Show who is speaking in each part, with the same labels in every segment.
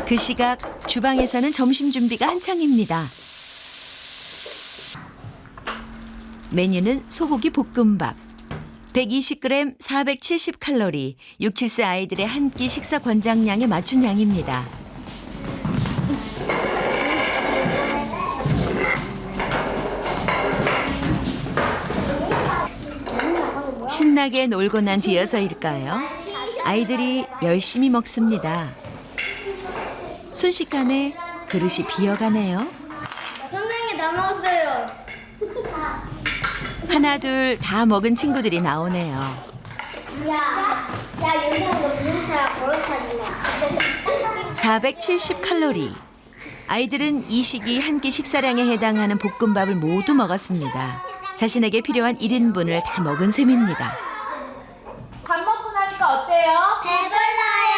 Speaker 1: 그 시각 주방에서는 점심 준비가 한창입니다. 메뉴는 소고기 볶음밥. 120g 470칼로리, 6, 7세 아이들의 한 끼 식사 권장량에 맞춘 양입니다. 신나게 놀고 난 뒤여서일까요? 아이들이 열심히 먹습니다. 순식간에 그릇이 비어가네요.
Speaker 2: 선생님 다 먹었어요.
Speaker 1: 하나 둘 다 먹은 친구들이 나오네요.
Speaker 2: 야 여기서 문차 버릇하지 마.
Speaker 1: 470칼로리. 아이들은 이 시기 한 끼 식사량에 해당하는 볶음밥을 모두 먹었습니다. 자신에게 필요한 1인분을 다 먹은 셈입니다.
Speaker 3: 밥 먹고 나니까 어때요?
Speaker 2: 배불러요.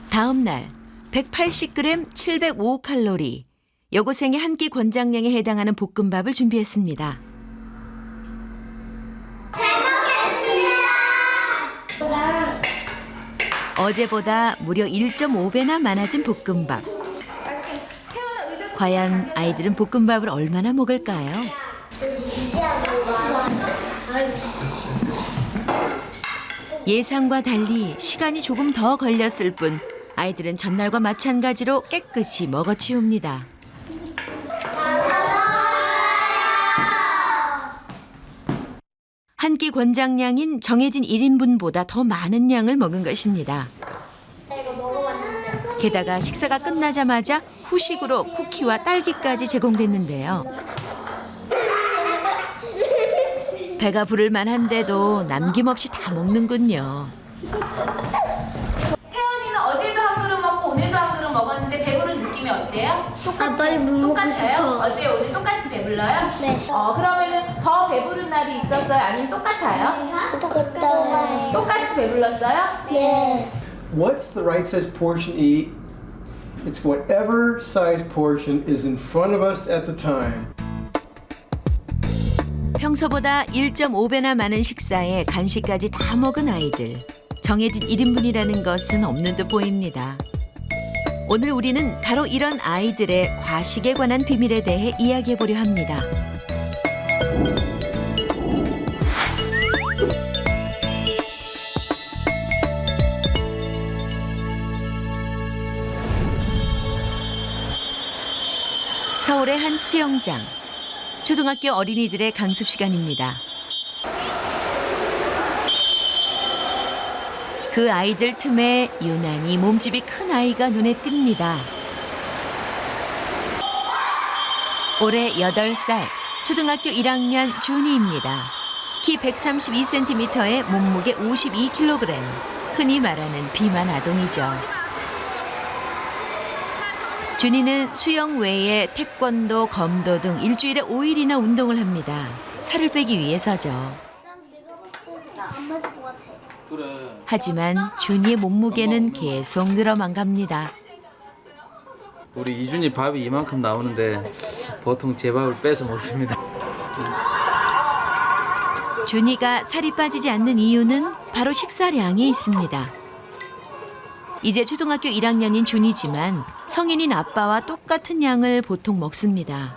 Speaker 1: 다음 날 180g 705칼로리. 여고생의 한 끼 권장량에 해당하는 볶음밥을 준비했습니다. 어제보다 무려 1.5배나 많아진 볶음밥. 과연 아이들은 볶음밥을 얼마나 먹을까요? 예상과 달리 시간이 조금 더 걸렸을 뿐 아이들은 전날과 마찬가지로 깨끗이 먹어치웁니다. 한 끼 권장량인 정해진 1인분보다 더 많은 양을 먹은 것입니다. 게다가 식사가 끝나자마자 후식으로 쿠키와 딸기까지 제공됐는데요. 배가 부를 만한데도 남김없이 다 먹는군요.
Speaker 3: 태연이는 어제도 한 그릇 먹고 오늘도 한 그릇 먹었는데 배부른 느낌이 어때요?
Speaker 2: 빨리 물 먹고
Speaker 3: 똑같아요?
Speaker 2: 싶어.
Speaker 3: 어제 오늘 똑같이 배불러요?
Speaker 2: 네.
Speaker 3: 그러면은 더 배부른 날이 있었어요? 아니면 똑같아요?
Speaker 2: 똑같다.
Speaker 3: 똑같이 배불렀어요?
Speaker 2: 네.
Speaker 4: What's the right size portion eat? It's whatever size portion is in front of us at the time.
Speaker 1: 평소보다 1.5배나 많은 식사에 간식까지 다 먹은 아이들. 정해진 1인분이라는 것은 없는 듯 보입니다. 오늘 우리는 바로 이런 아이들의 과식에 관한 비밀에 대해 이야기해 보려 합니다. 서울의 한 수영장. 초등학교 어린이들의 강습 시간입니다. 그 아이들 틈에 유난히 몸집이 큰 아이가 눈에 띕니다. 올해 8살, 초등학교 1학년 준이입니다. 키 132cm에 몸무게 52kg, 흔히 말하는 비만 아동이죠. 준이는 수영 외에 태권도, 검도 등 일주일에 5일이나 운동을 합니다. 살을 빼기 위해서죠. 하지만 준이의 몸무게는 계속 늘어만 갑니다.
Speaker 5: 우리 이준이 밥이 이만큼 나오는데 보통 제 밥을 빼서 먹습니다.
Speaker 1: 준이가 살이 빠지지 않는 이유는 바로 식사량에 있습니다. 이제 초등학교 1학년인 준이지만 성인인 아빠와 똑같은 양을 보통 먹습니다.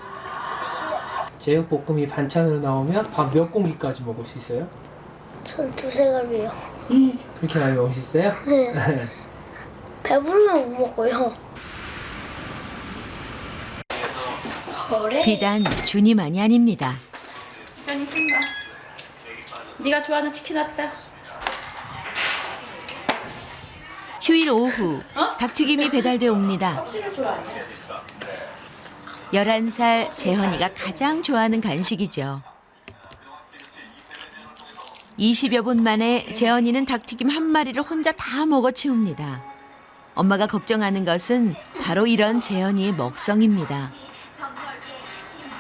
Speaker 6: 제육볶음이 반찬으로 나오면 밥 몇 공기까지 먹을 수 있어요?
Speaker 2: 전 두세 갈비요.
Speaker 6: 그렇게 많이 먹을 수 있어요?
Speaker 2: 네. 배부르면 못 먹어요.
Speaker 1: 비단 준이만이 아닙니다.
Speaker 3: 태연이 생각. 네가 좋아하는 치킨 왔다.
Speaker 1: 휴일 오후 닭튀김이 배달돼 옵니다. 11살 재헌이가 가장 좋아하는 간식이죠. 20여 분 만에 재헌이는 닭튀김 한 마리를 혼자 다 먹어치웁니다. 엄마가 걱정하는 것은 바로 이런 재헌이의 먹성입니다.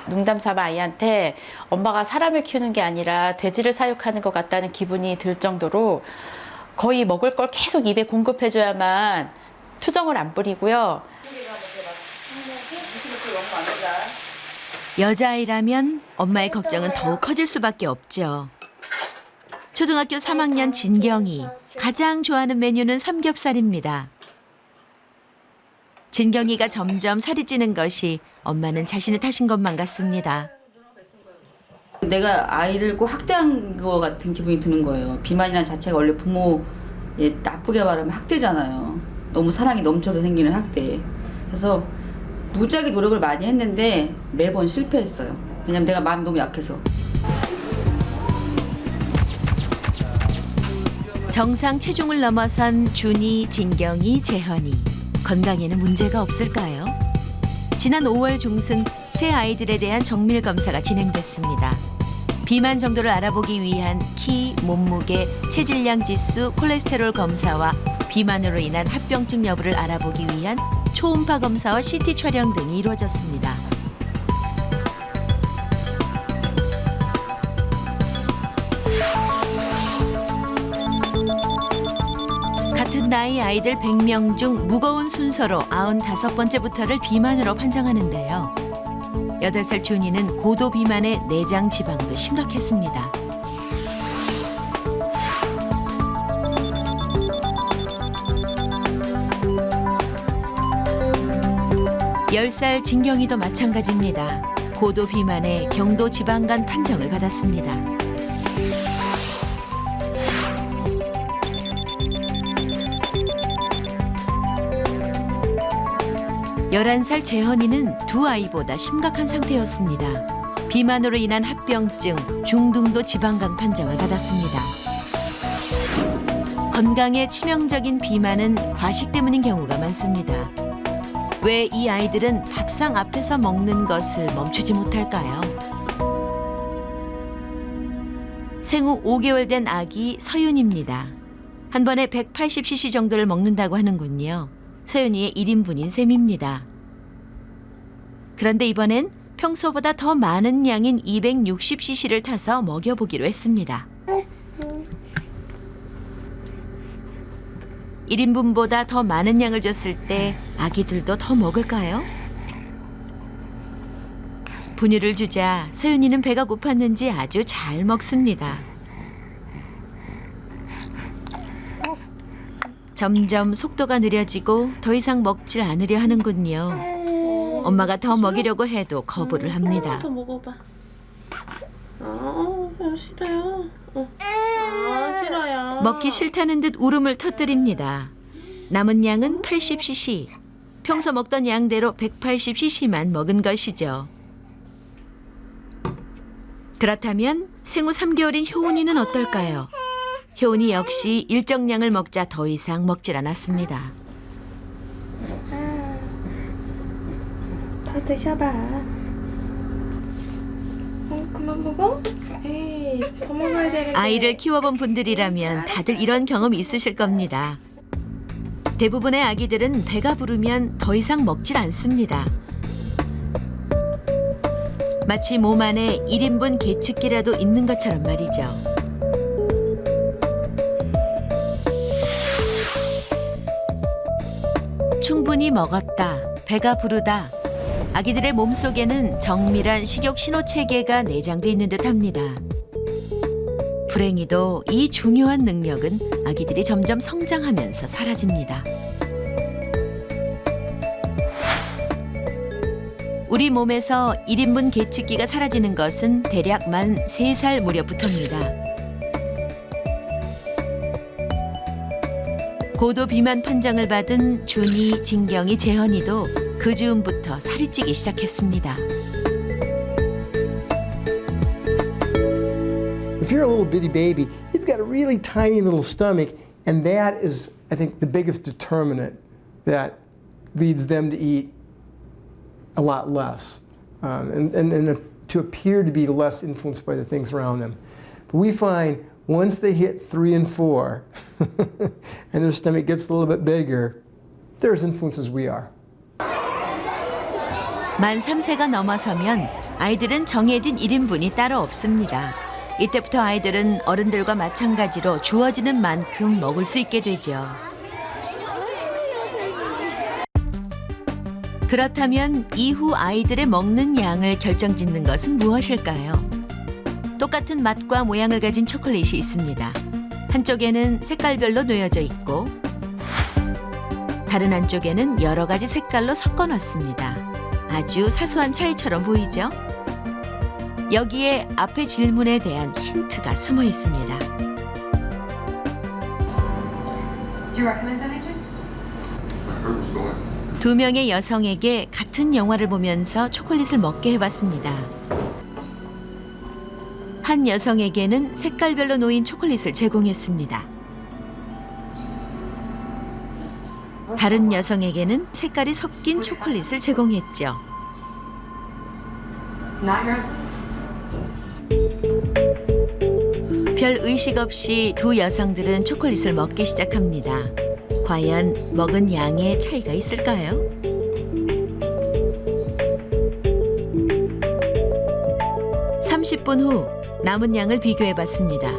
Speaker 7: 농담 삼아 아이한테 엄마가 사람을 키우는 게 아니라 돼지를 사육하는 것 같다는 기분이 들 정도로 거의 먹을 걸 계속 입에 공급해줘야만 투정을 안 부리고요. 여자아이라면 엄마의 걱정은 더욱 커질 수밖에 없죠.
Speaker 1: 초등학교 3학년 진경이 가장 좋아하는 메뉴는 삼겹살입니다. 진경이가 점점 살이 찌는 것이 엄마는 자신의 탓인 것만 같습니다.
Speaker 8: 내가 아이를 꼭 학대한 것 같은 기분이 드는 거예요. 비만이라는 자체가 원래 부모 나쁘게 말하면 학대잖아요. 너무 사랑이 넘쳐서 생기는 학대. 그래서 무지하게 노력을 많이 했는데 매번 실패했어요. 왜냐면 내가 마음이 너무 약해서.
Speaker 1: 정상 체중을 넘어선 준이, 진경이, 재현이. 건강에는 문제가 없을까요? 지난 5월 중순 세 아이들에 대한 정밀 검사가 진행됐습니다. 비만 정도를 알아보기 위한 키, 몸무게, 체질량 지수, 콜레스테롤 검사와 비만으로 인한 합병증 여부를 알아보기 위한 초음파 검사와 CT 촬영 등이 이루어졌습니다. 같은 나이 아이들 100명 중 무거운 순서로 95번째부터를 비만으로 판정하는데요. 8살 준이는 고도 비만의 내장 지방도 심각했습니다. 열 살 진경이도 마찬가지입니다. 고도 비만의 경도 지방간 판정을 받았습니다. 11살 재현이는 두 아이보다 심각한 상태였습니다. 비만으로 인한 합병증, 중등도 지방간 판정을 받았습니다. 건강에 치명적인 비만은 과식 때문인 경우가 많습니다. 왜 이 아이들은 밥상 앞에서 먹는 것을 멈추지 못할까요? 생후 5개월 된 아기 서윤입니다. 한 번에 180cc 정도를 먹는다고 하는군요. 서윤이의 1인분인 셈입니다. 그런데 이번엔 평소보다 더 많은 양인 260cc를 타서 먹여보기로 했습니다. 1인분보다 더 많은 양을 줬을 때 아기들도 더 먹을까요? 분유를 주자 서윤이는 배가 고팠는지 아주 잘 먹습니다. 점점 속도가 느려지고 더 이상 먹질 않으려 하는군요. 엄마가 더 먹이려고 해도 거부를 합니다.
Speaker 9: 더 먹어봐. 싫어요. 싫어요.
Speaker 1: 먹기 싫다는 듯 울음을 터뜨립니다. 남은 양은 80cc. 평소 먹던 양대로 180cc만 먹은 것이죠. 그렇다면 생후 3개월인 효은이는 어떨까요? 효은이 역시 일정량을 먹자 더 이상 먹질 않았습니다.
Speaker 9: 다 드셔봐. 그만 먹어? 에이, 더 먹어야 되는데.
Speaker 1: 아이를 키워본 분들이라면 다들 이런 경험이 있으실 겁니다. 대부분의 아기들은 배가 부르면 더 이상 먹질 않습니다. 마치 몸 안에 1인분 계측기라도 있는 것처럼 말이죠. 충분히 먹었다, 배가 부르다. 아기들의 몸속에는 정밀한 식욕 신호 체계가 내장돼 있는 듯합니다. 불행히도 이 중요한 능력은 아기들이 점점 성장하면서 사라집니다. 우리 몸에서 1인분 계측기가 사라지는 것은 대략 만 3살 무렵부터입니다. 고도 비만 판정을 받은 준이, 진경이, 재현이도 그 즈음부터 살이 찌기 시작했습니다.
Speaker 4: If you're a little bitty baby, you've got a really tiny little stomach, and that is, I think, the biggest determinant that leads them to eat a lot less and to appear to be less influenced by the things around them. But we find once they hit 3 and 4 and their stomach gets a little bit bigger, they're as influenced as we are.
Speaker 1: 만 3세가 넘어서면 아이들은 정해진 1인분이 따로 없습니다. 이때부터 아이들은 어른들과 마찬가지로 주어지는 만큼 먹을 수 있게 되죠. 그렇다면 이후 아이들의 먹는 양을 결정짓는 것은 무엇일까요? 똑같은 맛과 모양을 가진 초콜릿이 있습니다. 한쪽에는 색깔별로 놓여져 있고 다른 한쪽에는 여러 가지 색깔로 섞어놨습니다. 아주 사소한 차이처럼 보이죠? 여기에 앞의 질문에 대한 힌트가 숨어 있습니다. 두 명의 여성에게 같은 영화를 보면서 초콜릿을 먹게 해봤습니다. 한 여성에게는 색깔별로 놓인 초콜릿을 제공했습니다. 다른 여성에게는 색깔이 섞인 초콜릿을 제공했죠. 별 의식 없이 두 여성들은 초콜릿을 먹기 시작합니다. 과연 먹은 양의 차이가 있을까요? (30분) 후 남은 양을 비교해봤습니다.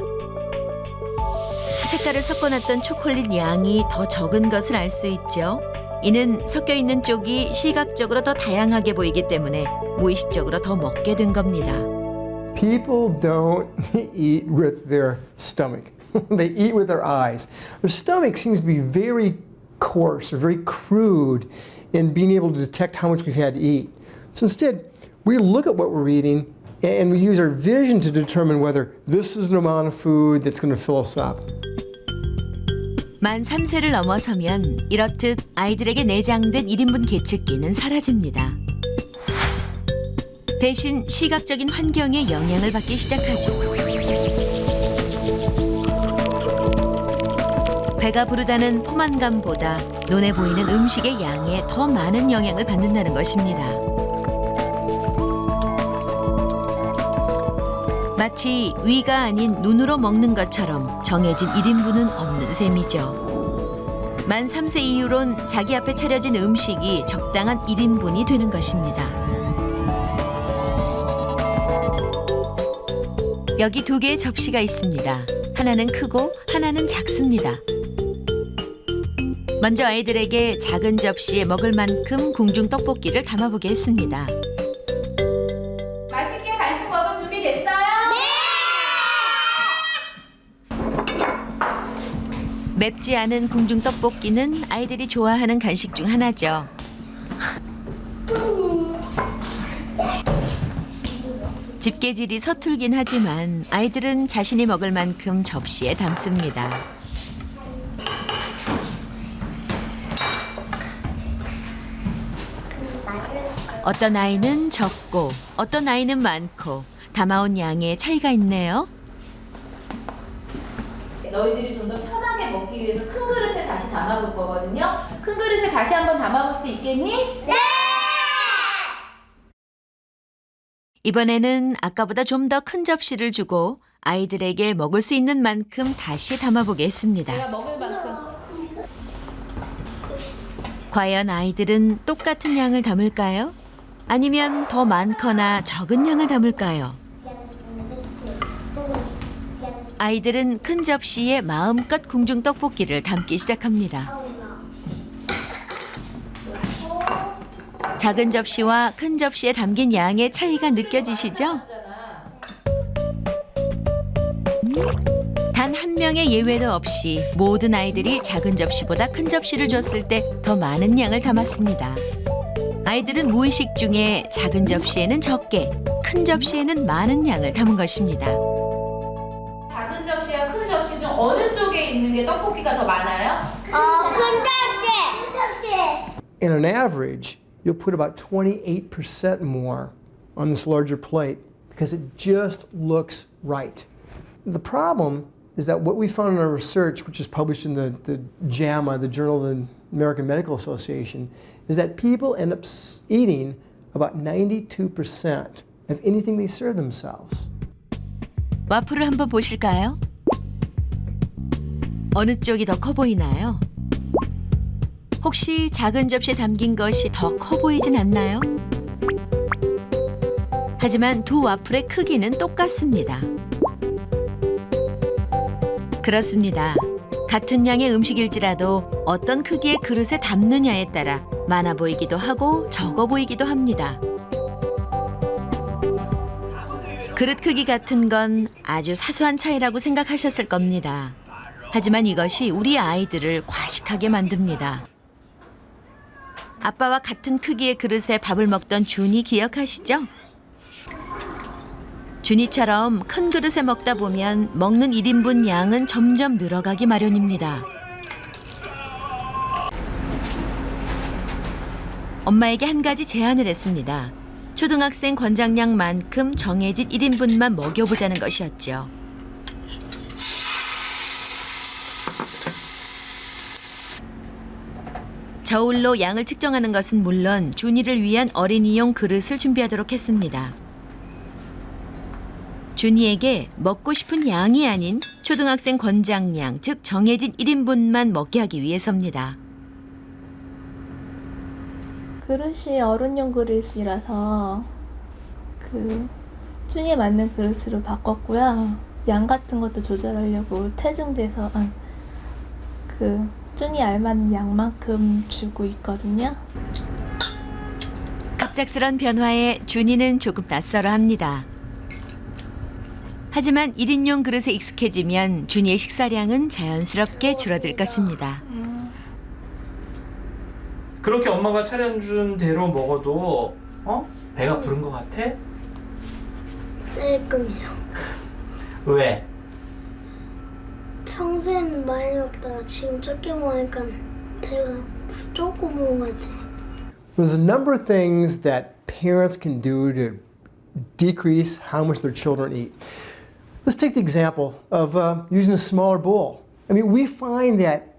Speaker 1: 색깔을 섞어놨던 초콜릿 양이 더 적은 것을 알 수 있죠. 이는 섞여 있는 쪽이 시각적으로 더 다양하게 보이기 때문에 무의식적으로 더 먹게 된 겁니다.
Speaker 4: People don't eat with their stomach. They eat with their eyes. Their stomach seems to be very coarse or very crude in being able to detect how much we've had to eat. So instead, we look at what we're eating and we use our vision to determine whether this is an amount of food that's going to fill us up.
Speaker 1: 만 3세를 넘어서면 이렇듯 아이들에게 내장된 1인분 계측기는 사라집니다. 대신 시각적인 환경에 영향을 받기 시작하죠. 배가 부르다는 포만감보다 눈에 보이는 음식의 양에 더 많은 영향을 받는다는 것입니다. 마치 위가 아닌 눈으로 먹는 것처럼 정해진 1인분은 없는 셈이죠. 만 3세 이후론 자기 앞에 차려진 음식이 적당한 1인분이 되는 것입니다. 여기 2개의 접시가 있습니다. 하나는 크고 하나는 작습니다. 먼저 아이들에게 작은 접시에 먹을 만큼 궁중 떡볶이를 담아보게 했습니다.
Speaker 3: 맛있게 간식 먹을 준비 됐어요?
Speaker 1: 맵지 않은 궁중 떡볶이는 아이들이 좋아하는 간식 중 하나죠. 집게질이 서툴긴 하지만 아이들은 자신이 먹을 만큼 접시에 담습니다. 어떤 아이는 적고 어떤 아이는 많고 담아온 양에 차이가 있네요.
Speaker 3: 너희들이 좀 더 편하게 먹기 위해서 큰 그릇에 다시 담아볼 거거든요. 큰 그릇에 다시 한번 담아볼 수 있겠니? 네!
Speaker 1: 이번에는 아까보다 좀 더 큰 접시를 주고 아이들에게 먹을 수 있는 만큼 다시 담아보게 했습니다.
Speaker 3: 내가 먹을 만큼.
Speaker 1: 과연 아이들은 똑같은 양을 담을까요? 아니면 더 많거나 적은 양을 담을까요? 아이들은 큰 접시에 마음껏 궁중 떡볶이를 담기 시작합니다. 작은 접시와 큰 접시에 담긴 양의 차이가 느껴지시죠? 단 한 명의 예외도 없이 모든 아이들이 작은 접시보다 큰 접시를 줬을 때 더 많은 양을 담았습니다. 아이들은 무의식 중에 작은 접시에는 적게, 큰 접시에는 많은 양을 담은 것입니다.
Speaker 3: 작은 접시와 큰 접시 중 어느 쪽에 있는 게 떡볶이가 더 많아요?
Speaker 2: 큰 접시.
Speaker 4: In an average, you'll put about 28% more on this larger plate because it just looks right. The problem is that what we found in our research, which is published in the JAMA, the Journal of the American Medical Association, is that people end up eating about 92% of anything they serve themselves.
Speaker 1: 와플을 한번 보실까요? 어느 쪽이 더 커 보이나요? 혹시 작은 접시에 담긴 것이 더 커 보이진 않나요? 하지만 두 와플의 크기는 똑같습니다. 그렇습니다. 같은 양의 음식일지라도 어떤 크기의 그릇에 담느냐에 따라 많아 보이기도 하고 적어 보이기도 합니다. 그릇 크기 같은 건 아주 사소한 차이라고 생각하셨을 겁니다. 하지만 이것이 우리 아이들을 과식하게 만듭니다. 아빠와 같은 크기의 그릇에 밥을 먹던 준이 기억하시죠? 준이처럼 큰 그릇에 먹다 보면 먹는 1인분 양은 점점 늘어가기 마련입니다. 엄마에게 한 가지 제안을 했습니다. 초등학생 권장량만큼 정해진 1인분만 먹여보자는 것이었죠. 저울로 양을 측정하는 것은 물론 준이를 위한 어린이용 그릇을 준비하도록 했습니다. 준이에게 먹고 싶은 양이 아닌 초등학생 권장량, 즉 정해진 1인분만 먹게 하기 위해서입니다.
Speaker 10: 그릇이 어른용 그릇이라서 준이에 맞는 그릇으로 바꿨고요. 양 같은 것도 조절하려고 체중돼서 준이 알맞는 양만큼 주고 있거든요.
Speaker 1: 갑작스런 변화에 준이는 조금 낯설어합니다. 하지만 1인용 그릇에 익숙해지면 준이의 식사량은 자연스럽게 줄어들 것입니다.
Speaker 6: 그렇게 엄마가 차려준 대로 먹어도 배가 부른 것 같아?
Speaker 2: 조금이요.
Speaker 6: 왜?
Speaker 2: 평소에는 많이 먹다가 지금 적게 먹으니까 배가 조금 먹은 것 같아.
Speaker 4: There's a number of things that parents can do to decrease how much their children eat. Let's take the example of using a smaller bowl. I mean, we find that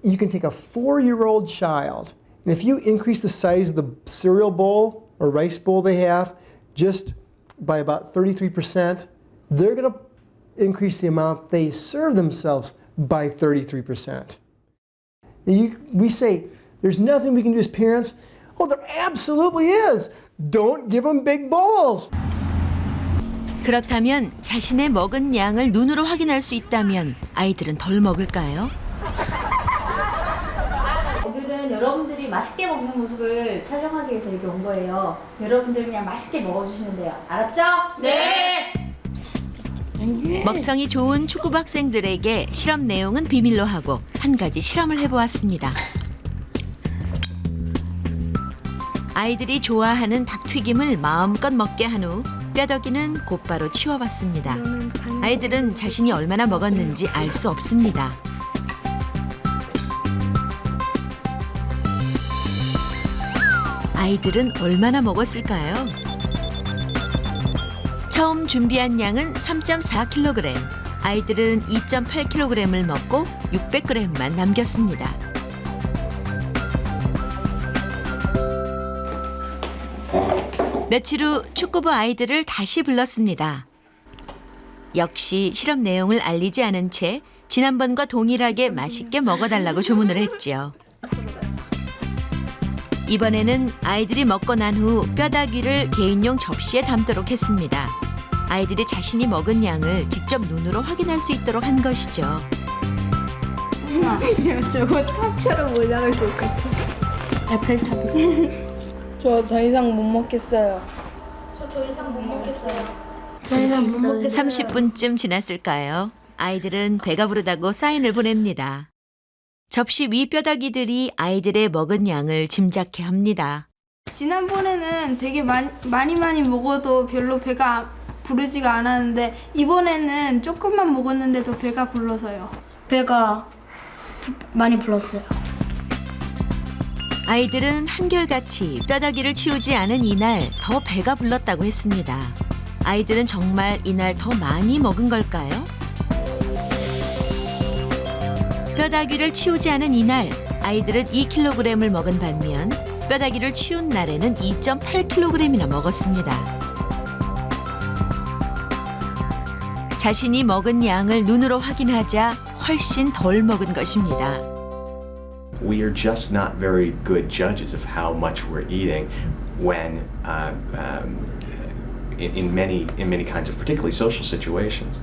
Speaker 4: you can take a 4-year-old child, and if you increase the size of the cereal bowl or rice bowl they have just by about 33%, they're going to increase the amount they serve themselves by 33%. We say, there's nothing we can do as parents. Oh, there absolutely is. Don't give them big bowls.
Speaker 1: 그렇다면 자신의 먹은 양을 눈으로 확인할 수 있다면 아이들은 덜 먹을까요?
Speaker 3: 오늘은 여러분들이 맛있게 먹는 모습을 촬영하기 위해서 여기 온 거예요. 여러분들 그냥 맛있게 먹어주시면 돼요. 알았죠? 네!
Speaker 1: 먹성이 좋은 축구부 학생들에게 실험 내용은 비밀로 하고 한 가지 실험을 해보았습니다. 아이들이 좋아하는 닭튀김을 마음껏 먹게 한 후 뼈다귀는 곧바로 치워봤습니다. 아이들은 자신이 얼마나 먹었는지 알 수 없습니다. 아이들은 얼마나 먹었을까요? 처음 준비한 양은 3.4kg, 아이들은 2.8kg을 먹고 600g만 남겼습니다. 며칠 후 축구부 아이들을 다시 불렀습니다. 역시 실험 내용을 알리지 않은 채 지난번과 동일하게 맛있게 먹어달라고 주문을 했죠. 이번에는 아이들이 먹고 난 후 뼈다귀를 개인용 접시에 담도록 했습니다. 아이들이 자신이 먹은 양을 직접 눈으로 확인할 수 있도록 한 것이죠.
Speaker 9: 저거 탑처럼 올라갈 것 같아. 에펠탑. 저 더 이상 못 먹겠어요.
Speaker 2: 저 더 이상 못 먹겠어요.
Speaker 9: 더 이상 못 먹겠어요.
Speaker 1: 30분쯤 지났을까요? 아이들은 배가 부르다고 사인을 보냅니다. 접시 위 뼈다귀들이 아이들의 먹은 양을 짐작해 합니다.
Speaker 11: 지난번에는 되게 많이 먹어도 별로 배가 부르지가 않았는데 이번에는 조금만 먹었는데도 배가 불러서요.
Speaker 2: 배가 많이 불렀어요.
Speaker 1: 아이들은 한결같이 뼈다귀를 치우지 않은 이날 더 배가 불렀다고 했습니다. 아이들은 정말 이날 더 많이 먹은 걸까요? 뼈다귀를 치우지 않은 이날 아이들은 2kg을 먹은 반면 뼈다귀를 치운 날에는 2.8kg이나 먹었습니다. 자신이 먹은 양을 눈으로 확인하자 훨씬 덜 먹은 것입니다.
Speaker 12: We are just not very good judges of how much we're eating when in many kinds of particularly social situations.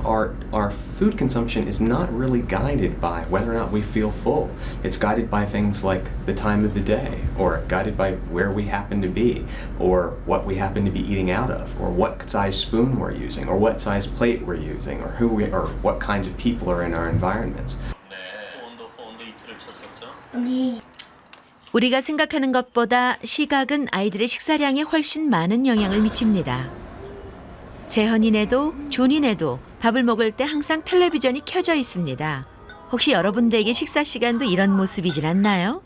Speaker 12: our food consumption is not really guided by whether or not we feel full. It's guided by things like the time of the day, or guided by where we happen to be, or what we happen to be eating out of, or what size spoon we're using, or what size plate we're using, or or what kinds of people are in our environments.
Speaker 1: 우리가 생각하는 것보다 시각은 아이들의 식사량에 훨씬 많은 영향을 미칩니다. 재헌이네도 준이네도 밥을 먹을 때 항상 텔레비전이 켜져 있습니다. 혹시 여러분들에게 식사 시간도 이런 모습이질 않나요?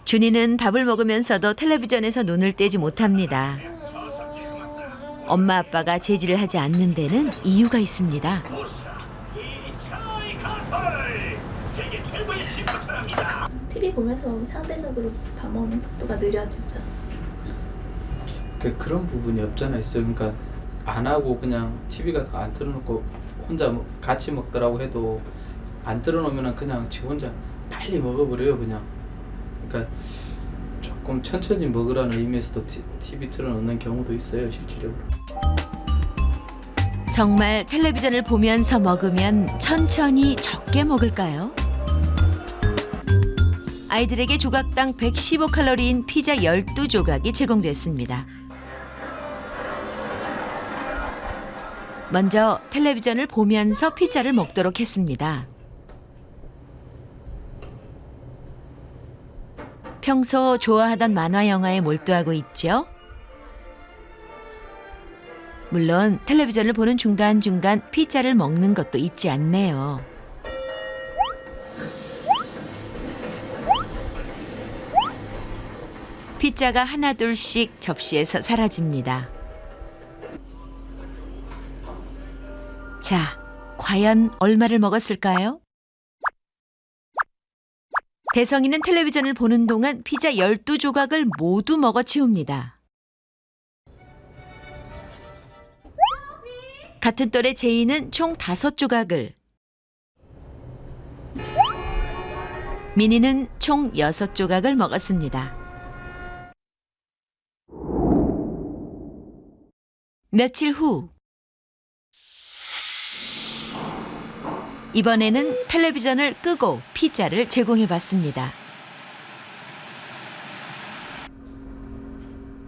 Speaker 1: 준이는 밥을 먹으면서도 텔레비전에서 눈을 떼지 못합니다. 엄마 아빠가 제지를 하지 않는 데는 이유가 있습니다.
Speaker 10: TV 보면서 상대적으로 밥 먹는 속도가 느려지죠.
Speaker 5: 그런 부분이 없잖아 있어. 그러니까 안 하고 그냥 TV가 안 틀어놓고 혼자 같이 먹더라고 해도 안 틀어놓으면 그냥 지 혼자 빨리 먹어버려요 그냥. 그러니까 조금 천천히 먹으라는 의미에서도 TV 틀어놓는 경우도 있어요 실질적으로.
Speaker 1: 정말 텔레비전을 보면서 먹으면 천천히 적게 먹을까요? 아이들에게 조각당 115칼로리인 피자 12조각이 제공됐습니다. 먼저 텔레비전을 보면서 피자를 먹도록 했습니다. 평소 좋아하던 만화 영화에 몰두하고 있죠. 물론 텔레비전을 보는 중간중간 피자를 먹는 것도 잊지 않네요. 피자가 하나둘씩 접시에서 사라집니다. 자, 과연 얼마를 먹었을까요? 대성이는 텔레비전을 보는 동안 피자 12조각을 모두 먹어치웁니다. 같은 또래 제이는 총 5조각을, 미니는 총 6조각을 먹었습니다. 며칠 후 이번에는 텔레비전을 끄고 피자를 제공해봤습니다.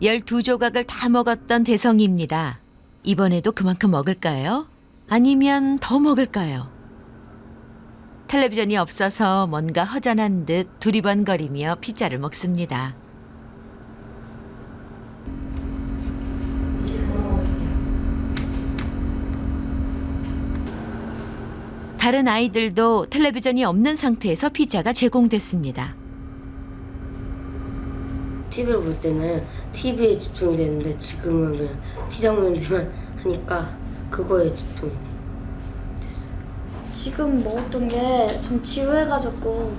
Speaker 1: 12조각을 다 먹었던 대성이입니다. 이번에도 그만큼 먹을까요? 아니면 더 먹을까요? 텔레비전이 없어서 뭔가 허전한 듯 두리번거리며 피자를 먹습니다. 다른 아이들도 텔레비전이 없는 상태에서 피자가 제공됐습니다.
Speaker 13: TV를 볼 때는 TV에 집중이 되는데 지금은 그냥 피자 먹는 데만 하니까 그거에 집중이 됐어요.
Speaker 2: 지금 먹었던 게 좀 지루해가지고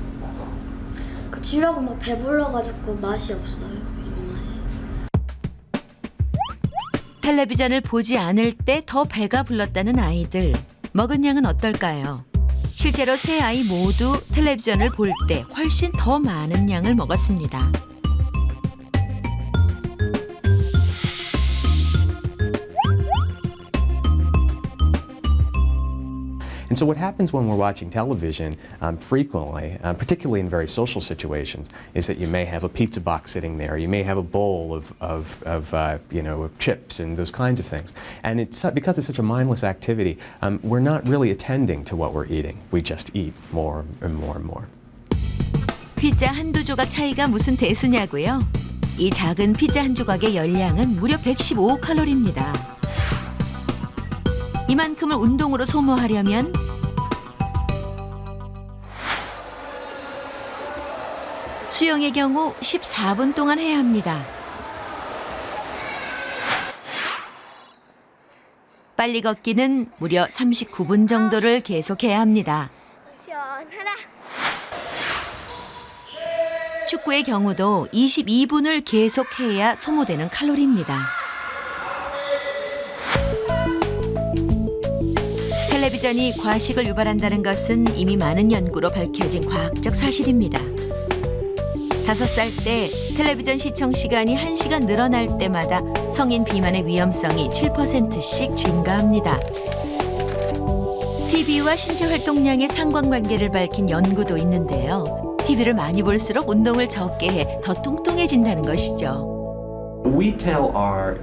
Speaker 2: 지루하고 막 배불러가지고 맛이 없어요. 이 맛이.
Speaker 1: 텔레비전을 보지 않을 때 더 배가 불렀다는 아이들. 먹은 양은 어떨까요? 실제로 세 아이 모두 텔레비전을 볼 때 훨씬 더 많은 양을 먹었습니다.
Speaker 12: And so what happens when we're watching television frequently, particularly in very social situations, is that you may have a pizza box sitting there, you may have a bowl of chips and those kinds of things. And it's because it's such a mindless activity, we're not really attending to what we're eating. We just eat more and more and more.
Speaker 1: 피자 한두 조각 차이가 무슨 대수냐고요? 이 작은 피자 한 조각의 열량은 무려 115칼로리입니다. 이만큼을 운동으로 소모하려면 수영의 경우 14분 동안 해야 합니다. 빨리 걷기는 무려 39분 정도를 계속해야 합니다.
Speaker 2: 시원하다.
Speaker 1: 축구의 경우도 22분을 계속해야 소모되는 칼로리입니다. 텔레비전이 과식을 유발한다는 것은 이미 많은 연구로 밝혀진 과학적 사실입니다. 5살 때 텔레비전 시청 시간이 1시간 늘어날 때마다 성인 비만의 위험성이 7%씩 증가합니다. TV와 신체 활동량의 상관관계를 밝힌 연구도 있는데요. TV를 많이 볼수록 운동을 적게 해 더 뚱뚱해진다는 것이죠.
Speaker 12: We tell our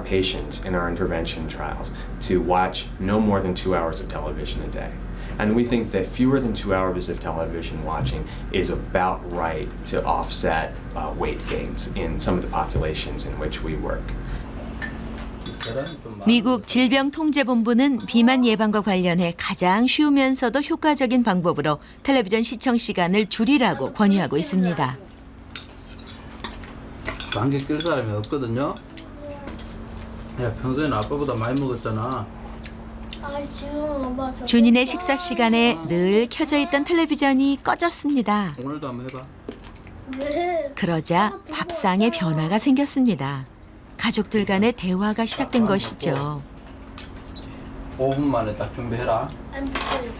Speaker 12: patients in our intervention trials to watch no more than 2 hours of television a day. And we think that fewer than 2 hours of television watching is about right to offset weight gains in some of the populations in which we work.
Speaker 1: 미국 질병통제본부는 비만 예방과 관련해 가장 쉬우면서도 효과적인 방법으로 텔레비전 시청 시간을 줄이라고 권유하고 있습니다.
Speaker 5: 감기 낄 사람이 없거든요. 야, 평소에는 아빠보다 많이 먹었잖아.
Speaker 2: 지금 아빠 저.
Speaker 1: 준이네 식사 시간에 늘 켜져 있던 텔레비전이 꺼졌습니다.
Speaker 5: 오늘도 한번 해봐.
Speaker 2: 왜?
Speaker 1: 그러자 밥상에 변화가 생겼습니다. 가족들 간의 대화가 시작된 것이죠.
Speaker 5: 5분 만에 딱 준비해라.
Speaker 2: 안 보여요.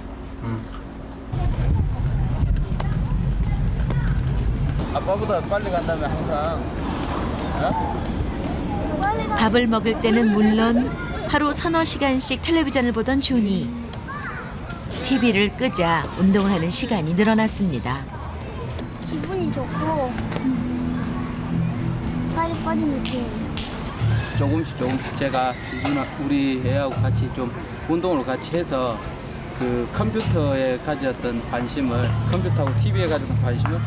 Speaker 5: 아빠보다 빨리 간다며 항상.
Speaker 1: 밥을 먹을 때는 물론 하루 서너 시간씩 텔레비전을 보던 준이. TV를 끄자 운동을 하는 시간이 늘어났습니다.
Speaker 2: 기분이 좋고 살이 빠진 느낌이에요.
Speaker 5: 조금씩 제가 우리 애하고 같이 좀 운동을 같이 해서 그 컴퓨터에 가졌던 관심을, 컴퓨터하고 TV에 가졌던 관심을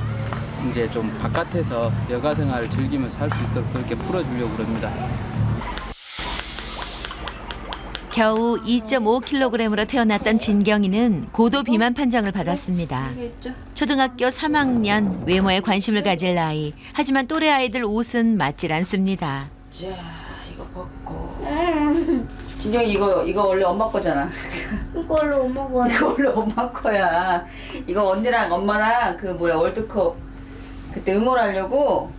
Speaker 5: 이제 좀 바깥에서 여가 생활을 즐기면서 할 수 있도록 그렇게 풀어주려고 그럽니다.
Speaker 1: 겨우 2.5kg으로 태어났던 진경이는 고도 비만 판정을 받았습니다. 초등학교 3학년, 외모에 관심을 가질 나이. 하지만 또래 아이들 옷은 맞질 않습니다.
Speaker 8: 자, 이거 벗고. 진경이 이거 원래 엄마 거잖아.
Speaker 2: 이걸로 엄마 거야.
Speaker 8: 이거 원래 엄마 거야. 이거 언니랑 엄마랑 그 월드컵 그때 응원하려고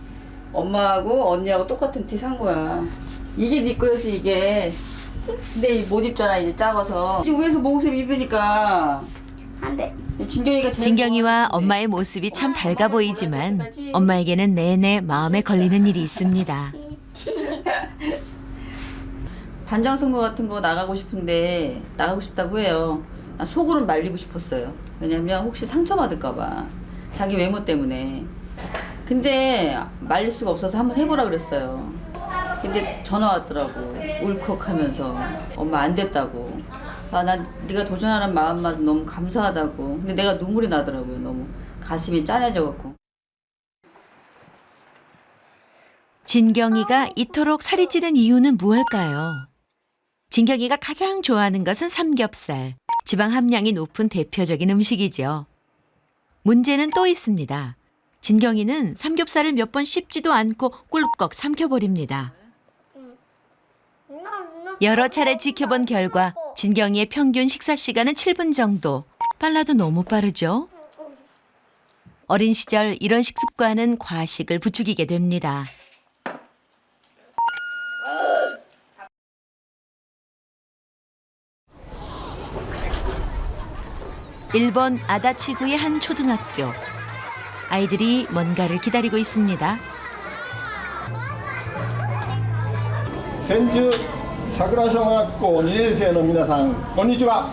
Speaker 8: 엄마하고 언니하고 똑같은 티 산 거야. 이게 네 거였어 이게. 근데 못 입잖아 이제 작아서. 지금 위에서 목옷을 입으니까
Speaker 2: 안 돼.
Speaker 1: 진경이와 엄마의 모습이 참 밝아 보이지만 엄마에게는 내내 마음에 걸리는 일이 있습니다.
Speaker 8: 반장 선거 같은 거 나가고 싶은데 나가고 싶다고 해요. 나 속으로는 말리고 싶었어요. 왜냐면 혹시 상처받을까 봐. 자기 외모 때문에. 근데 말릴 수가 없어서 한번 해보라 그랬어요. 근데 전화 왔더라고. 울컥하면서 엄마 안 됐다고. 난 네가 도전하는 마음만 너무 감사하다고. 근데 내가 눈물이 나더라고요. 너무 가슴이 짠해져갖고.
Speaker 1: 진경이가 이토록 살이 찌는 이유는 무엇일까요? 진경이가 가장 좋아하는 것은 삼겹살. 지방 함량이 높은 대표적인 음식이죠. 문제는 또 있습니다. 진경이는 삼겹살을 몇 번 씹지도 않고 꿀꺽 삼켜버립니다. 여러 차례 지켜본 결과 진경이의 평균 식사 시간은 7분 정도. 빨라도 너무 빠르죠? 어린 시절 이런 식습관은 과식을 부추기게 됩니다. 일본 아다치구의 한 초등학교. 아이들이 뭔가를 기다리고 있습니다.
Speaker 14: senju sakura小学校 2年生の皆さん、こんにちは.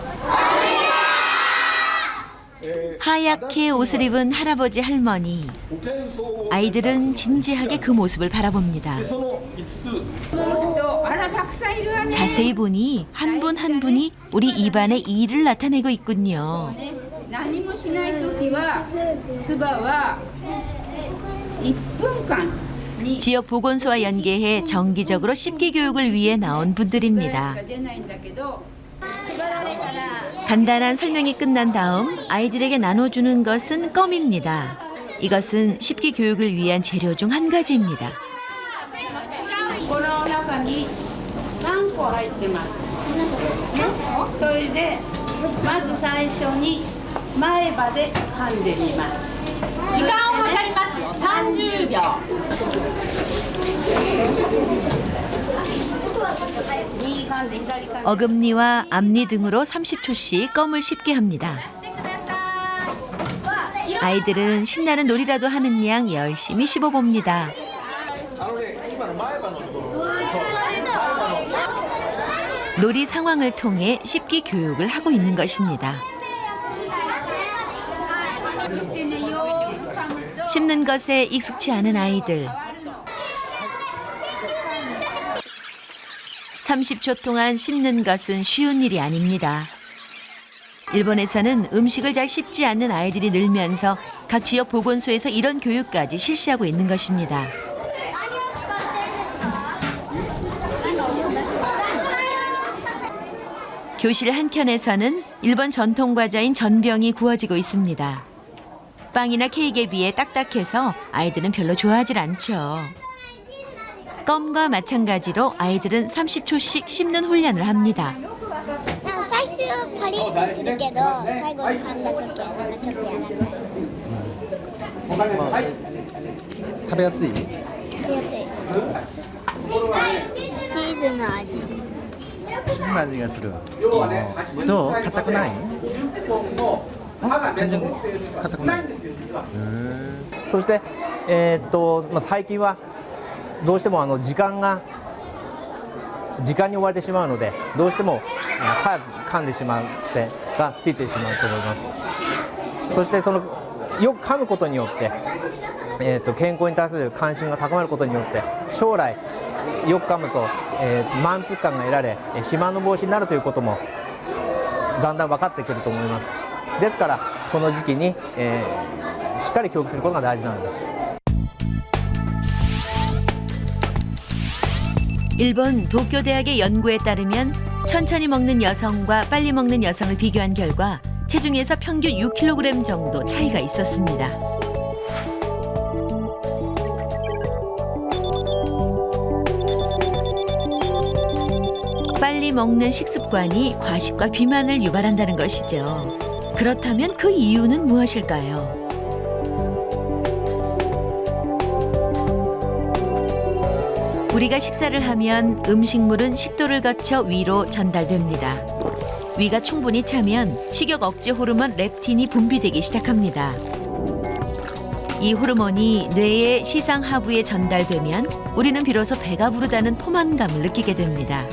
Speaker 1: 하얗게 옷을 입은 할아버지 할머니. 아이들은 진지하게 그 모습을 바라봅니다. 자세히 보니 한 분 한 분이 우리 입안의 이를 나타내고 있군요. 지역 보건소와 연계해 정기적으로 씹기 교육을 위해 나온 분들입니다. 간단한 설명이 끝난 다음 아이들에게 나눠주는 것은 껌입니다. 이것은 씹기 교육을 위한 재료 중 한 가지입니다. 어금니와 앞니 등으로 30초씩 껌을 씹게 합니다. 아이들은 신나는 놀이라도 하는 양 열심히 씹어봅니다. 놀이 상황을 통해 씹기 교육을 하고 있는 것입니다. 씹는 것에 익숙치 않은 아이들. 30초 동안 씹는 것은 쉬운 일이 아닙니다. 일본에서는 음식을 잘 씹지 않는 아이들이 늘면서 각 지역 보건소에서 이런 교육까지 실시하고 있는 것입니다. 교실 한켠에서는 일본 전통 과자인 전병이 구워지고 있습니다. 빵이나 케이크에 비해 딱딱해서 아이들은 별로 좋아하질 않죠. 껌과 마찬가지로 아이들은 30초씩 씹는 훈련을 합니다.
Speaker 2: 最初パリッとするけど最後に噛んだ時はなんかちょっと柔らかい
Speaker 15: 食べやすい。
Speaker 2: 食べやすいチーズの味
Speaker 15: チーズの味がする。どう？硬くない？全然硬くない。
Speaker 16: そして、最近はどうしても時間に追われてしまうのでどうしても早く噛んでしまう癖がついてしまうと思います。そしてよく噛むことによって、健康に対する関心が高まることによって将来よく噛むと、満腹感が得られ肥満の防止になるということもだんだん分かってくると思います。ですからこの時期に、しっかり教育することが大事なのです。
Speaker 1: 일본 도쿄대학의 연구에 따르면 천천히 먹는 여성과 빨리 먹는 여성을 비교한 결과 체중에서 평균 6kg 정도 차이가 있었습니다. 빨리 먹는 식습관이 과식과 비만을 유발한다는 것이죠. 그렇다면 그 이유는 무엇일까요? 우리가 식사를 하면 음식물은 식도를 거쳐 위로 전달됩니다. 위가 충분히 차면 식욕 억제 호르몬 렙틴이 분비되기 시작합니다. 이 호르몬이 뇌의 시상 하부에 전달되면 우리는 비로소 배가 부르다는 포만감을 느끼게 됩니다.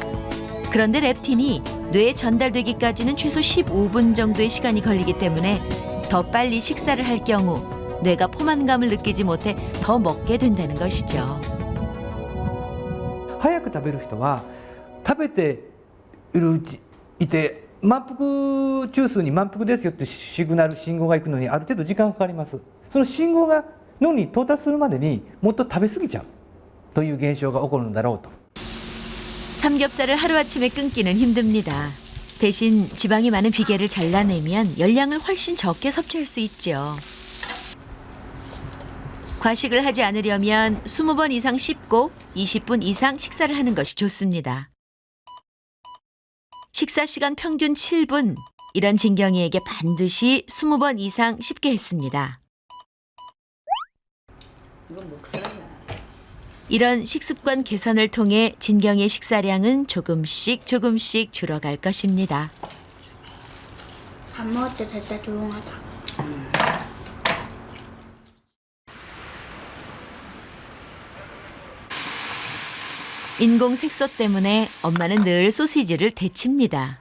Speaker 1: 그런데 렙틴이 뇌에 전달되기까지는 최소 15분 정도의 시간이 걸리기 때문에 더 빨리 식사를 할 경우 뇌가 포만감을 느끼지 못해 더 먹게 된다는 것이죠.
Speaker 17: 早く食べる人は食べていて満腹中枢に満腹ですよってシグナル信号が行くのにある程度時間がかかります。その信号が脳に到達するまでにもっと食べ過ぎちゃうという現象が起こるんだろうと。
Speaker 1: 삼겹살을 하루아침에 끊기는 힘듭니다. 대신 지방이 많은 비계를 잘라내면 열량을 훨씬 적게 섭취할 수 있죠. 과식을 하지 않으려면 20번 이상 씹고 20분 이상 식사를 하는 것이 좋습니다. 식사 시간 평균 7분. 이런 진경이에게 반드시 20번 이상 씹게 했습니다. 이런 식습관 개선을 통해 진경이의 식사량은 조금씩 줄어갈 것입니다.
Speaker 2: 밥 먹을 때 진짜 조용하다.
Speaker 1: 인공 색소 때문에 엄마는 늘 소시지를 데칩니다.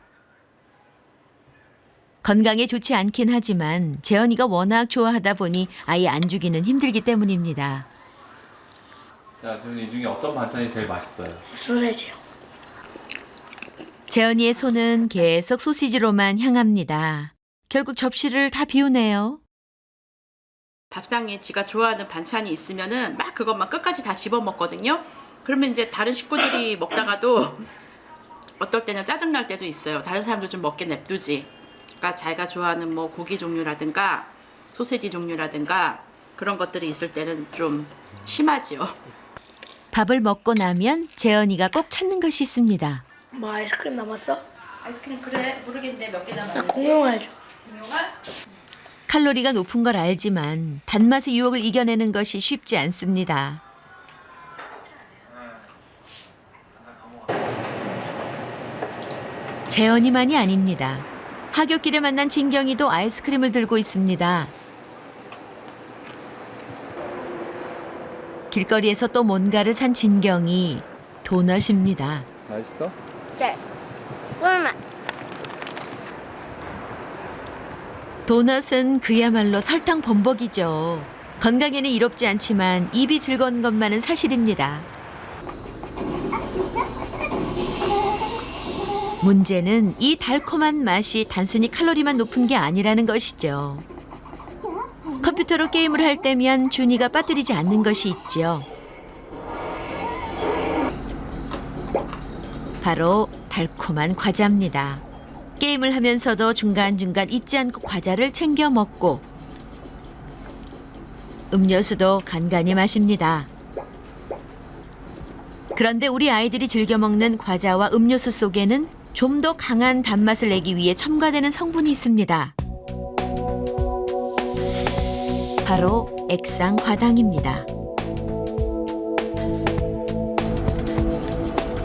Speaker 1: 건강에 좋지 않긴 하지만 재현이가 워낙 좋아하다 보니 아예 안 주기는 힘들기 때문입니다.
Speaker 18: 자, 지금 이 중에 어떤 반찬이 제일 맛있어요?
Speaker 2: 소세지요.
Speaker 1: 재현이의 손은 계속 소시지로만 향합니다. 결국 접시를 다 비우네요.
Speaker 7: 밥상에 지가 좋아하는 반찬이 있으면은 막 그것만 끝까지 다 집어 먹거든요. 그러면 이제 다른 식구들이 먹다가도 어떨 때는 짜증 날 때도 있어요. 다른 사람들 좀 먹게 냅두지. 그러니까 자기가 좋아하는 뭐 고기 종류라든가 소세지 종류라든가 그런 것들이 있을 때는 좀 심하지요.
Speaker 1: 밥을 먹고 나면 재현이가 꼭 찾는 것이 있습니다.
Speaker 2: 뭐 아이스크림 남았어?
Speaker 7: 아이스크림 그래 모르겠는데 몇 개 남았는지.
Speaker 2: 공룡알죠.
Speaker 7: 공룡알?
Speaker 1: 칼로리가 높은 걸 알지만 단맛의 유혹을 이겨내는 것이 쉽지 않습니다. 재현이만이 아닙니다. 하굣길에 만난 진경이도 아이스크림을 들고 있습니다. 길거리에서 또 뭔가를 산 진경이 도넛입니다.
Speaker 18: 맛있어?
Speaker 2: 네. 꿀맛.
Speaker 1: 도넛은 그야말로 설탕 범벅이죠. 건강에는 이롭지 않지만 입이 즐거운 것만은 사실입니다. 문제는 이 달콤한 맛이 단순히 칼로리만 높은 게 아니라는 것이죠. 컴퓨터로 게임을 할 때면 준이가 빠뜨리지 않는 것이 있죠. 바로 달콤한 과자입니다. 게임을 하면서도 중간중간 잊지 않고 과자를 챙겨 먹고 음료수도 간간히 마십니다. 그런데 우리 아이들이 즐겨 먹는 과자와 음료수 속에는 좀 더 강한 단맛을 내기 위해 첨가되는 성분이 있습니다. 바로 액상과당입니다.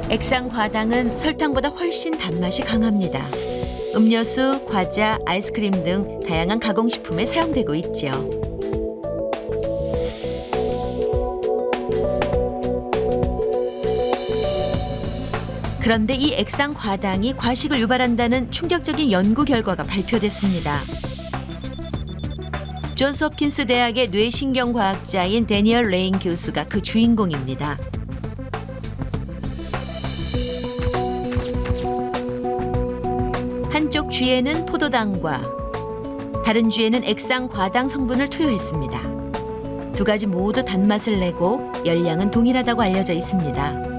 Speaker 1: 액상과당은 설탕보다 훨씬 단맛이 강합니다. 음료수, 과자, 아이스크림 등 다양한 가공식품에 사용되고 있죠. 그런데 이 액상과당이 과식을 유발한다는 충격적인 연구 결과가 발표됐습니다. 존스 홉킨스 대학의 뇌신경과학자인 데니얼 레인 교수가 그 주인공입니다. 한쪽 쥐에는 포도당과 다른 쥐에는 액상과당 성분을 투여했습니다. 두 가지 모두 단맛을 내고 열량은 동일하다고 알려져 있습니다.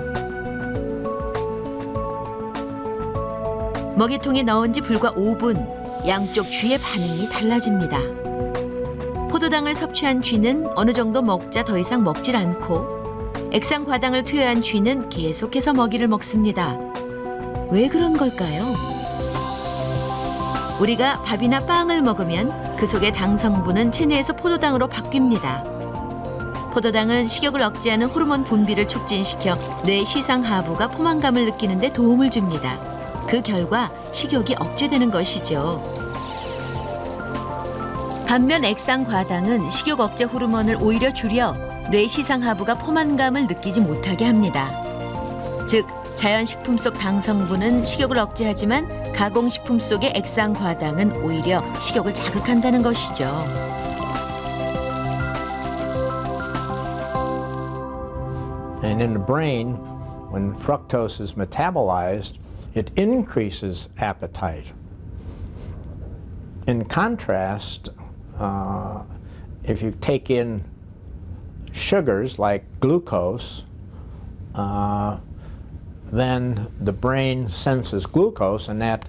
Speaker 1: 먹이통에 넣은 지 불과 5분, 양쪽 쥐의 반응이 달라집니다. 포도당을 섭취한 쥐는 어느 정도 먹자 더 이상 먹질 않고 액상과당을 투여한 쥐는 계속해서 먹이를 먹습니다. 왜 그런 걸까요? 우리가 밥이나 빵을 먹으면 그 속의 당 성분은 체내에서 포도당으로 바뀝니다. 포도당은 식욕을 억제하는 호르몬 분비를 촉진시켜 뇌 시상하부가 포만감을 느끼는 데 도움을 줍니다. 그 결과 식욕이 억제되는 것이죠. 반면 액상과당은 식욕 억제 호르몬을 오히려 줄여 뇌 시상하부가 포만감을 느끼지 못하게 합니다. 즉, 자연식품 속 당 성분은 식욕을 억제하지만 가공식품 속의 액상과당은 오히려 식욕을 자극한다는 것이죠.
Speaker 19: And in the brain, when fructose is metabolized, it increases appetite. In contrast, if you take in sugars like glucose, then the brain senses glucose and that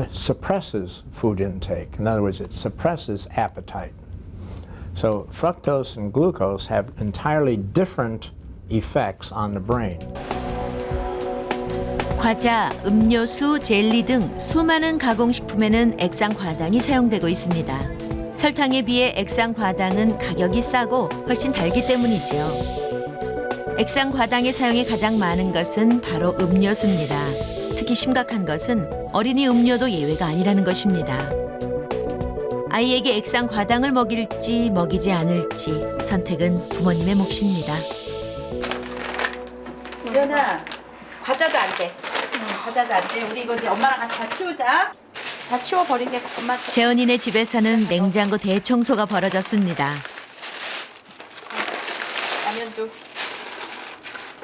Speaker 19: suppresses food intake. In other words, it suppresses appetite. So fructose and glucose have entirely different effects on the brain.
Speaker 1: 과자, 음료수, 젤리 등 수많은 가공식품에는 액상과당이 사용되고 있습니다. 설탕에 비해 액상과당은 가격이 싸고 훨씬 달기 때문이죠. 액상과당의 사용이 가장 많은 것은 바로 음료수입니다. 특히 심각한 것은 어린이 음료도 예외가 아니라는 것입니다. 아이에게 액상과당을 먹일지 먹이지 않을지 선택은 부모님의 몫입니다.
Speaker 7: 이현아, 과자도 안 돼. 과자도 안 돼. 우리 이거 이제 엄마랑 같이 다 치우자. 다 치워버린 게 엄마.
Speaker 1: 재원이네 집에서는 냉장고 대청소가 벌어졌습니다.
Speaker 7: 라면도.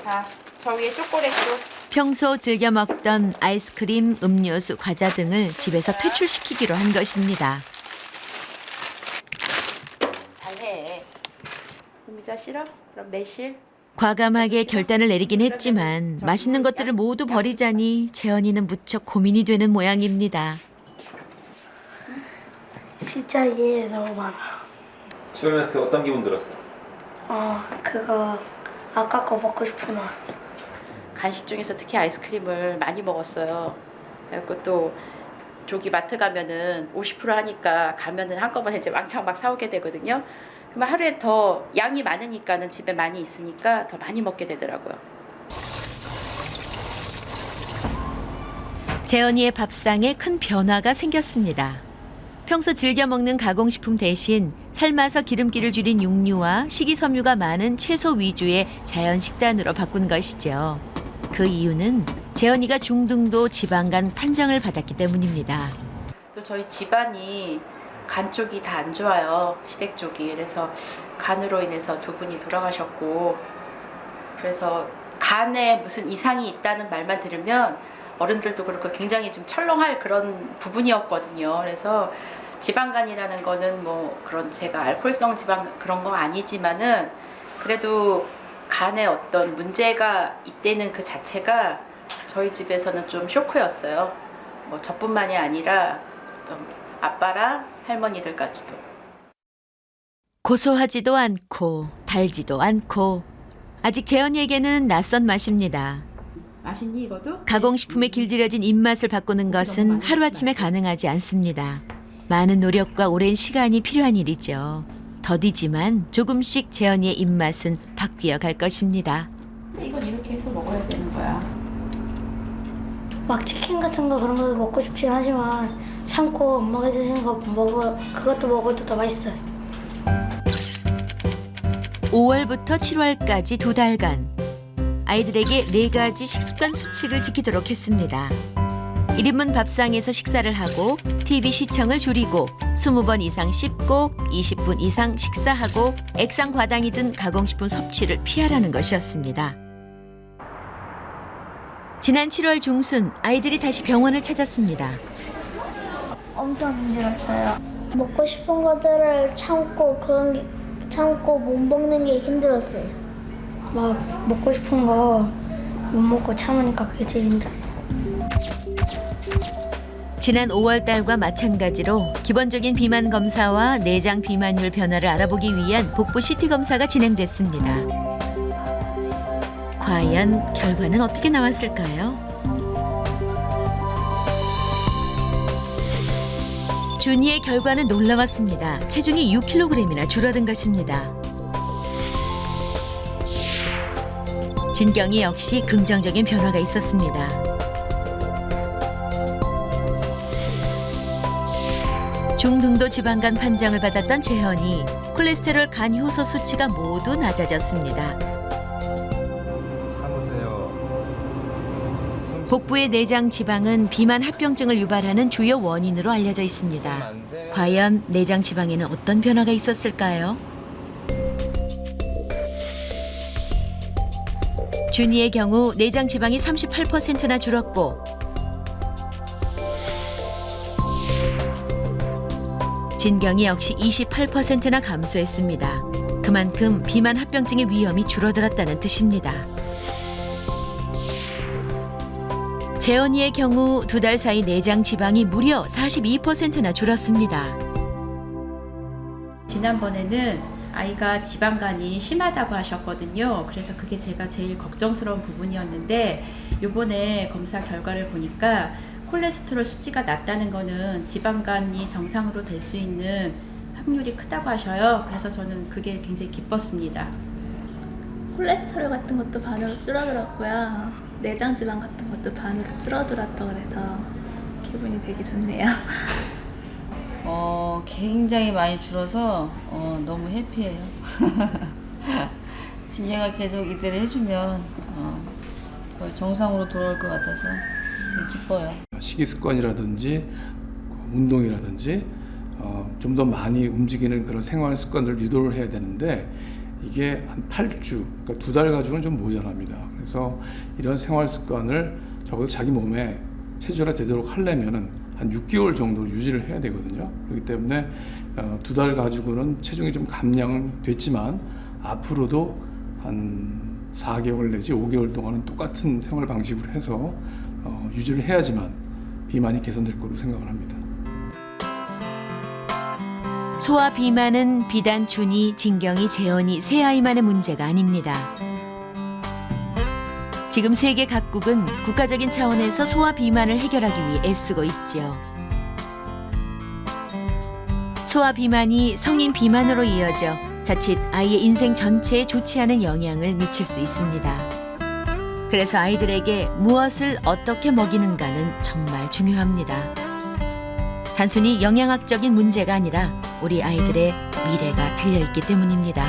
Speaker 7: 자, 저 위에 초콜릿도.
Speaker 1: 평소 즐겨 먹던 아이스크림, 음료수, 과자 등을 집에서 퇴출시키기로 한 것입니다.
Speaker 7: 잘해. 의자 싫어? 그럼 매실.
Speaker 1: 과감하게 결단을 내리긴 했지만 맛있는 것들을 모두 버리자니 재원이는 무척 고민이 되는 모양입니다.
Speaker 2: 진짜 얘 너무 많아.
Speaker 18: 치우면서 그 어떤 기분 들었어?
Speaker 2: 그거 아까 거 먹고 싶구나.
Speaker 7: 간식 중에서 특히 아이스크림을 많이 먹었어요. 그리고 또 저기 마트 가면은 50% 하니까 가면은 한꺼번에 이제 왕창 막 사오게 되거든요. 그러면 하루에 더 양이 많으니까는 집에 많이 있으니까 더 많이 먹게 되더라고요.
Speaker 1: 재원이의 밥상에 큰 변화가 생겼습니다. 평소 즐겨 먹는 가공식품 대신 삶아서 기름기를 줄인 육류와 식이섬유가 많은 채소 위주의 자연 식단으로 바꾼 것이죠. 그 이유는 재현이가 중등도 지방간 판정을 받았기 때문입니다.
Speaker 7: 또 저희 집안이 간 쪽이 다 안 좋아요. 시댁 쪽이. 그래서 간으로 인해서 두 분이 돌아가셨고, 그래서 간에 무슨 이상이 있다는 말만 들으면 어른들도 그렇고 굉장히 좀 철렁할 그런 부분이었거든요. 그래서 지방간이라는 거는 뭐 그런 제가 알코올성 지방 그런 거 아니지만은 그래도 간에 어떤 문제가 있다는 그 자체가 저희 집에서는 좀 쇼크였어요. 뭐 저뿐만이 아니라 어떤 아빠랑 할머니들까지도.
Speaker 1: 고소하지도 않고 달지도 않고 아직 재현이에게는 낯선 맛입니다.
Speaker 7: 맛있니 이거도?
Speaker 1: 가공식품에 길들여진 입맛을 바꾸는 것은 하루아침에 가능하지 않습니다. 많은 노력과 오랜 시간이 필요한 일이죠. 더디지만 조금씩 재현이의 입맛은 바뀌어 갈 것입니다.
Speaker 7: 이건 이렇게 해서 먹어야 되는 거야.
Speaker 2: 막 치킨 같은 거 그런 거 먹고 싶긴 하지만 참고 엄마가 드시는 거 그것도 먹어도 더 맛있어요.
Speaker 1: 5월부터 7월까지 2달간 아이들에게 4가지 식습관 수칙을 지키도록 했습니다. 1인분 밥상에서 식사를 하고 TV 시청을 줄이고 20번 이상 씹고 20분 이상 식사하고 액상 과당이 든 가공식품 섭취를 피하라는 것이었습니다. 지난 7월 중순 아이들이 다시 병원을 찾았습니다.
Speaker 2: 엄청 힘들었어요. 먹고 싶은 것들을 참고 못 먹는 게 힘들었어요. 막 먹고 싶은 거 못 먹고 참으니까 그게 제일 힘들었어요.
Speaker 1: 지난 5월 달과 마찬가지로 기본적인 비만 검사와 내장 비만율 변화를 알아보기 위한 복부 CT 검사가 진행됐습니다. 과연 결과는 어떻게 나왔을까요? 준이의 결과는 놀라웠습니다. 체중이 6kg이나 줄어든 것입니다. 진경이 역시 긍정적인 변화가 있었습니다. 중등도 지방간 판정을 받았던 재현이 콜레스테롤 간 효소 수치가 모두 낮아졌습니다. 복부의 내장 지방은 비만 합병증을 유발하는 주요 원인으로 알려져 있습니다. 과연 내장 지방에는 어떤 변화가 있었을까요? 준이의 경우 내장 지방이 38%나 줄었고 진경이 역시 28%나 감소했습니다. 그만큼 비만 합병증의 위험이 줄어들었다는 뜻입니다. 재현이의 경우 2달 사이 내장 지방이 무려 42%나 줄었습니다.
Speaker 7: 지난번에는 아이가 지방간이 심하다고 하셨거든요. 그래서 그게 제가 제일 걱정스러운 부분이었는데 이번에 검사 결과를 보니까 콜레스테롤 수치가 낮다는 거는 지방간이 정상으로 될 수 있는 확률이 크다고 하셔요. 그래서 저는 그게 굉장히 기뻤습니다.
Speaker 10: 콜레스테롤 같은 것도 반으로 줄어들었고요. 내장 지방 같은 것도 반으로 줄어들었다고 그래서 기분이 되게 좋네요.
Speaker 8: 굉장히 많이 줄어서 너무 해피해요. 진료가 계속 이대로 해주면 거의 정상으로 돌아올 것 같아서 되게 기뻐요.
Speaker 20: 식이습관이라든지 운동이라든지 좀 더 많이 움직이는 그런 생활 습관들을 유도를 해야 되는데 이게 한 8주, 그러니까 2달 가지고는 좀 모자랍니다. 그래서 이런 생활 습관을 적어도 자기 몸에 체질화 되도록 하려면은 한 6개월 정도 유지를 해야 되거든요. 그렇기 때문에 2달 가지고는 체중이 좀 감량됐지만 앞으로도 한 4개월 내지 5개월 동안은 똑같은 생활 방식으로 해서 유지를 해야지만 비만이 개선될 거로 생각을 합니다.
Speaker 1: 소아 비만은 비단 준이, 진경이, 재현이 세 아이만의 문제가 아닙니다. 지금 세계 각국은 국가적인 차원에서 소아 비만을 해결하기 위해 애쓰고 있죠. 소아 비만이 성인 비만으로 이어져 자칫 아이의 인생 전체에 좋지 않은 영향을 미칠 수 있습니다. 그래서 아이들에게 무엇을 어떻게 먹이는가는 정말 중요합니다. 단순히 영양학적인 문제가 아니라 우리 아이들의 미래가 달려있기 때문입니다.